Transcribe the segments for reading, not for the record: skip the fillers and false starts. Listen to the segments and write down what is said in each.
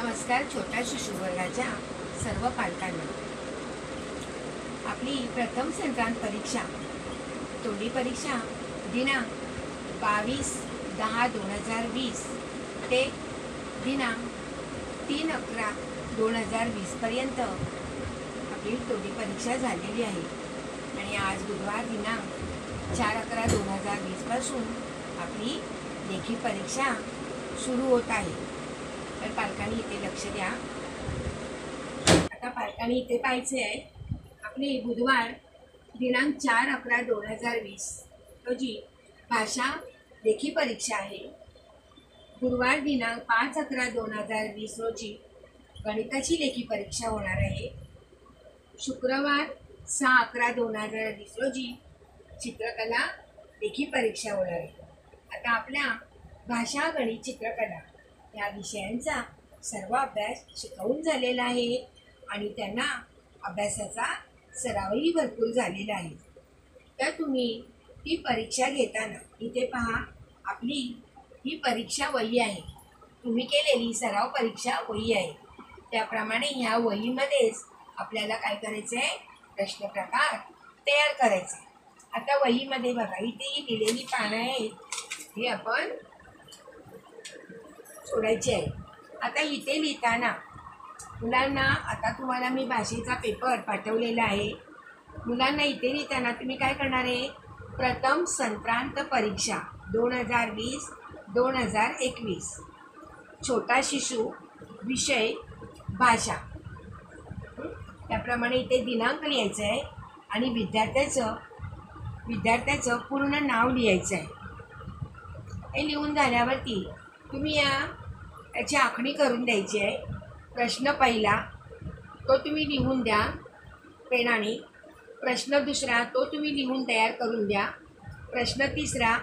नमस्कार छोट्या शिशु वर्गाच्या सर्व पालकांना। आपली प्रथम संक्रांत परीक्षा तोंडी परीक्षा दिनांक 22/10/2020 ते दिनांक 3/11/2020 पर्यंत आपली तोंडी परीक्षा झालेली आहे आणि आज बुधवार दिनांक 4/11/2020 पासून आपली लेखी परीक्षा सुरू होत आहे। तर पालकांनी इथे लक्ष द्या। आता पालकांनी इथे पाहायचे आहे, आपली बुधवार दिनांक 4/11/2020 रोजी भाषा लेखी परीक्षा आहे। गुरुवार दिनांक 5/11/2020 रोजी गणिताची लेखी परीक्षा होणार आहे। शुक्रवार 6/11/2020 रोजी चित्रकला लेखी परीक्षा होणार आहे। आता आपल्या भाषा, गणित, चित्रकला या विषयांचा सर्व अभ्यास शिकवून झालेला आहे आणि त्यांना अभ्यासाचा सरावही भरपूर झालेला आहे। तर तुम्ही ही परीक्षा घेताना इथे पहा, आपली ही परीक्षा वही आहे, तुम्ही केलेली सराव परीक्षा वही आहे। त्याप्रमाणे ह्या वहीमध्येच आपल्याला काय करायचं आहे, प्रश्न प्रकार तयार करायचे। आता वहीमध्ये बघा, इथे ही दिलेली पानं आहेत, ही आपण सोडायची आहे। आता इथे लिहिताना मुलांना, आता तुम्हाला मी भाषेचा पेपर पाठवलेला आहे, मुलांना इथे लिहिताना तुम्ही काय करणार आहे, प्रथम संक्रांत परीक्षा 2020-2021 छोटा शिशु विषय भाषा, त्याप्रमाणे इथे दिनांक लिहायचा आहे आणि विद्यार्थ्याचं पूर्ण नाव लिहायचं आहे। हे लिहून झाल्यावरती तुम्ही याची आखणी करून द्यायची आहे। प्रश्न पहिला तो तुम्ही लिहून द्या पेनाने, प्रश्न दुसरा तो तुम्ही लिहून तयार करून द्या, प्रश्न तिसरा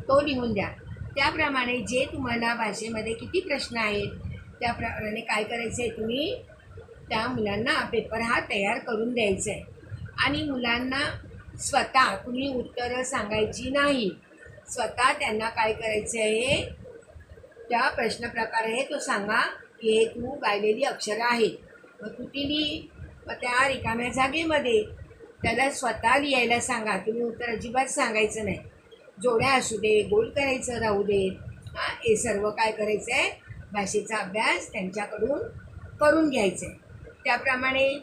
तो लिहून द्या। त्याप्रमाणे जे तुम्हाला भाषेमध्ये किती प्रश्न आहेत त्याप्रमाणे काय करायचं आहे, तुम्ही त्या मुलांना पेपर हा तयार करून द्यायचा आहे। आणि मुलांना स्वतः तुम्ही उत्तरं सांगायची नाही, स्वतः त्यांना काय करायचं आहे, त्या प्रश्न प्रकार आहे तो सांगा की हे तू गायलेली अक्षरं आहेत, मग तू ती लिही। मग त्या रिकाम्या जागेमध्ये त्याला स्वतः लिहायला सांगा, तुम्ही उत्तर अजिबात सांगायचं नाही। जोड्या असू दे, गोल करायचं राहू दे, हे सर्व काय करायचं आहे, भाषेचा अभ्यास त्यांच्याकडून करून घ्यायचा आहे। त्याप्रमाणे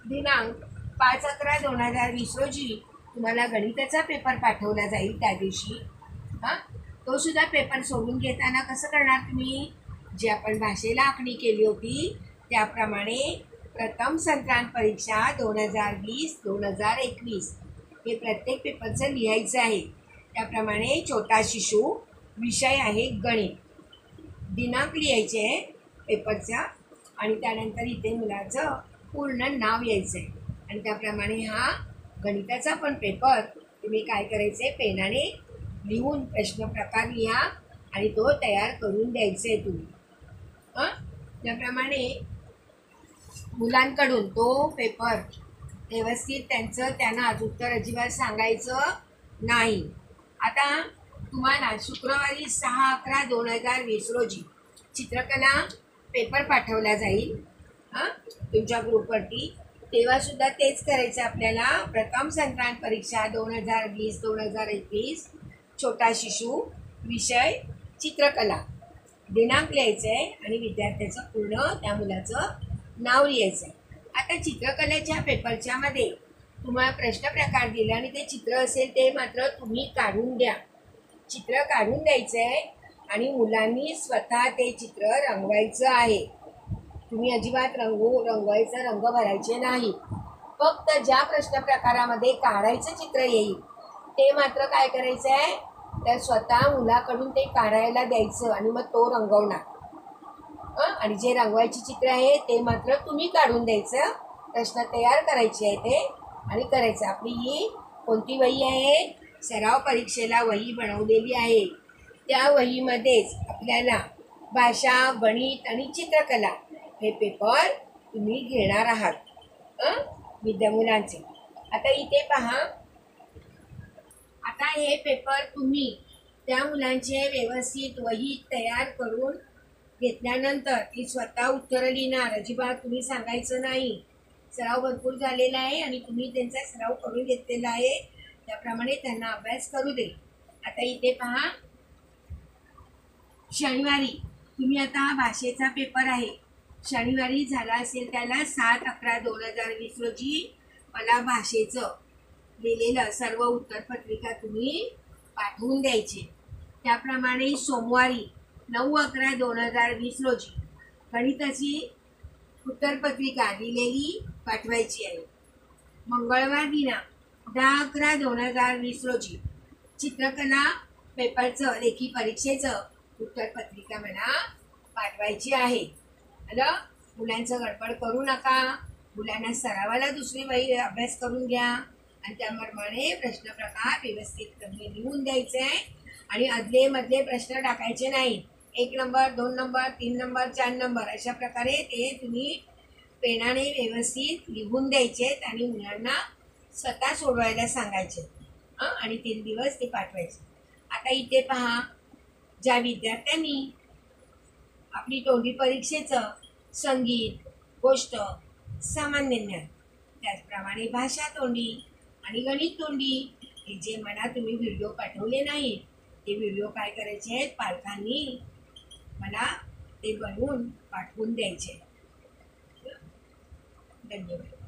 दिनांक 5/11/2020 रोजी तुम्हाला गणिताचा पेपर पाठवला जाईल। त्या दिवशी तो सुद्धा पेपर सोडून घेताना कसं करणार, तुम्ही जे आपण भाषेला आखणी केली होती त्याप्रमाणे प्रथम संक्रांत परीक्षा 2020-2021 हे प्रत्येक पेपरचं लिहायचं आहे। त्याप्रमाणे छोटा शिशु विषय आहे गणित, दिनांक लिहायचे आहे पेपरचा आणि त्यानंतर इथे मुलाचं पूर्ण नाव यायचं आहे। आणि त्याप्रमाणे हा गणिताचा पण पेपर तुम्ही काय करायचं आहे, पेनाने लिहून प्रश्न प्रकार लिहा आणि तो तयार करून द्यायचा आहे तुम्ही। त्याप्रमाणे मुलांकडून तो पेपर व्यवस्थित त्यांना उत्तर अजिबात सांगायचं नाही। आता तुम्हाला शुक्रवारी 6/11/2020 रोजी चित्रकला पेपर पाठवला जाईल तुमच्या ग्रुपवरती, तेव्हासुद्धा तेच करायचं आपल्याला। प्रथम संक्रांत परीक्षा 2020-2021 छोटा शिशु विषय चित्रकला, दिनांक लिहायचं आहे आणि विद्यार्थ्याचं पूर्ण त्या मुलाचं नाव लिहायचं आहे। आता चित्रकलेच्या पेपरच्या मध्ये तुम्हाला प्रश्न प्रकार दिला आणि ते चित्र असेल ते मात्र तुम्ही काढून द्या, चित्र काढून द्यायचं आहे आणि मुलांनी स्वतः ते चित्र रंगवायचं आहे। तुम्ही अजिबात रंगवायचं, रंग भरायचे नाही, फक्त ज्या प्रश्न प्रकारामध्ये काढायचं चित्र येईल ते मात्र काय करायचं आहे, त्या स्वतः मुलाकडून ते काढायला द्यायचं आणि मग तो रंगवणार। आणि जे रंगवायची चित्र आहे ते मात्र तुम्ही काढून द्यायचं, प्रश्न तयार करायचे आहे ते आणि करायचं। आपली ही कोणती वही आहे, सराव परीक्षेला वही बनवलेली आहे, त्या वहीमध्येच आपल्याला भाषा, गणित आणि चित्रकला हे पेपर तुम्ही घेणार आहात मुलांचे। आता इथे पहा, आता हे पेपर तुम्ही त्या मुलांचे व्यवस्थित वही तयार करून घेतल्यानंतर ती स्वतः उत्तरं लिहिणार. अजिबात तुम्ही सांगायचं नाही. सराव भरपूर झालेला आहे आणि तुम्ही त्यांचा सराव करून घेतलेला आहे, त्याप्रमाणे त्यांना अभ्यास करू दे. आता इथे पहा, शनिवारी तुम्ही आता हा भाषेचा पेपर आहे, शनिवारी झाला असेल त्याला 7/11/2020 रोजी मला भाषेचं लिहिलेलं सर्व उत्तरपत्रिका तुम्ही पाठवून द्यायचे. त्याप्रमाणे सोमवारी 9/11/2020 रोजी गणिताची उत्तरपत्रिका लिहिलेली पाठवायची आहे. मंगळवार दिनांक 10/11/2020 रोजी चित्रकला पेपरचं लेखी परीक्षेचं उत्तरपत्रिका मला पाठवायची आहे. आलं? मुलांचं गडबड करू नका. मुलांना सरावाला दुसरी वही अभ्यास करून घ्या आणि त्याप्रमाणे प्रश्न प्रकार व्यवस्थित लिहून द्यायचे आहे आणि अदले मधले प्रश्न टाकायचे नाही. 1 नंबर 2 नंबर 3 नंबर 4 नंबर अशा प्रकारे ते तुम्ही पेनाने व्यवस्थित लिहून द्यायचे आणि मुलांना स्वतः सोडवायला सांगायचे आणि 3 दिवस ते पाठवायचे. आता इथे पहा, ज्या विद्यार्थ्यांनी आपली तोंडी परीक्षेचं संगीत, गोष्ट, सामान्य ज्ञान, त्याचप्रमाणे भाषा तोंडी आणि गणित तोंडी हे जे मला तुम्ही व्हिडिओ पाठवले नाही, ते व्हिडिओ काय करायचे आहेत, पालकांनी मला ते बनवून पाठवून द्यायचे. धन्यवाद.